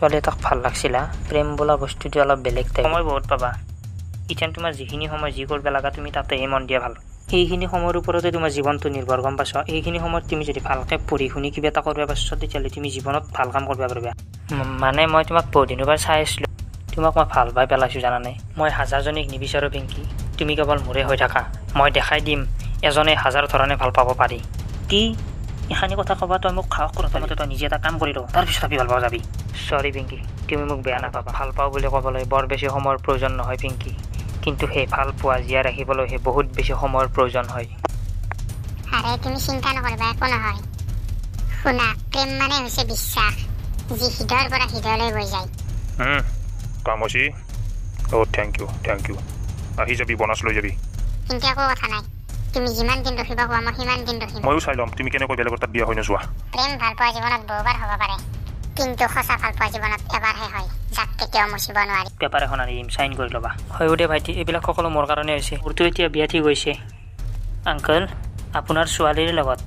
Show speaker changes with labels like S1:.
S1: ছোৱালী এটাক ভাল লাগছিলা প্ৰেম বোলা বস্তুটো অলপ বেলেগ টাইপ সময় বহুত পাবা ইথান তোমাৰ যিখিনি সময় যি কৰিব লগা তুমি তাতেহে মন দিয়া ভাল এইখিনি সময়ৰ ওপৰতে তোমাৰ জীৱনটো নিৰ্ভৰ গম পাইছ এইখিনি সময়ত তুমি যদি ভালকৈ পঢ়ি শুনি কিবা এটা কৰিব পাৰিছা তেতিয়াহ'লে তুমি জীৱনত ভাল কাম কৰিব পাৰিবা মানে মই তোমাক বহুদিনৰ চাই আছিলোঁ তোমাক মই ভাল পাই পেলাইছোঁ জানানে মই হাজাৰজনীক নিবিচাৰোঁ পিংকি তুমি কেৱল মোৰে হৈ থাকা মই দেখাই দিম এজনে হাজাৰ ধৰণে ভাল পাব পাৰি কি এখানি কথা ক'বা তই মোক খাওক প্ৰথমতে তই নিজে এটা কাম কৰি লওঁ তাৰপিছত আমি ভাল পাব যাবি চৰি পিংকি তুমি মোক বেয়া নাপাবা ভাল পাওঁ বুলি ক'বলৈ বৰ বেছি সময়ৰ প্ৰয়োজন নহয় পিংকি কিন্তু সেই ভাল পোৱা জীয়াই ৰাখিবলৈ সেই বহুত বেছি সময়ৰ প্ৰয়োজন হয়
S2: আৰে তুমি চিন্তা নকৰিবা একো নহয় শুনা প্ৰেম মানে হৈছে বিশ্বাস যি হৃদয়ৰ পৰা হৃদয়লৈ বৈ যায়
S3: কাম হৈছে থেংক ইউ আহি যাবি বনাছ লৈ যাবি
S2: কিন্তু একো কথা নাই তুমি যিমান দিন ৰখিবা কোৱা মই সিমান দিন ৰখিম
S3: ময়ো চাই ল'ম তুমি কেনেকৈ বেলেগৰ তাত বিয়া হৈ নোযোৱা
S2: প্ৰেম ভাল পোৱা জীৱনত বহুবাৰ হ'ব পাৰে কিন্তু সঁচা ভাল পোৱা জীৱনত এবাৰহে হয় যাক কেতিয়াও মুচিব নোৱাৰি
S1: পেপাৰ এখন আনি দিম চাইন কৰি ল'বা হয় দে ভাইটি এইবিলাক সকলো মোৰ কাৰণে হৈছে মোৰতো এতিয়া বিয়া ঠিক হৈছে আংকল আপোনাৰ ছোৱালীৰ লগত